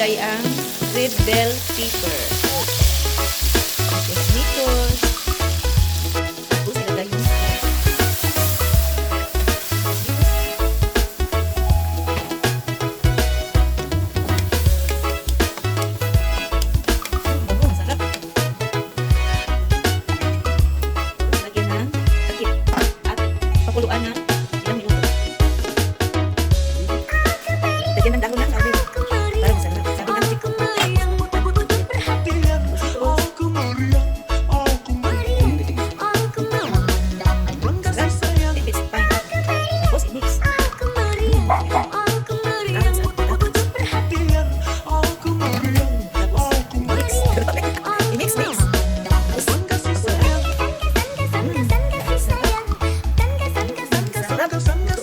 ilagay ang red bell pepper. Mitos. Tapos ilagay yung sarap. Lagyan ng takip at pakuluan ng ilang minuto. Lagyan ng dahon ng sabi. Para masarap. Sabi ng chick. Sarap.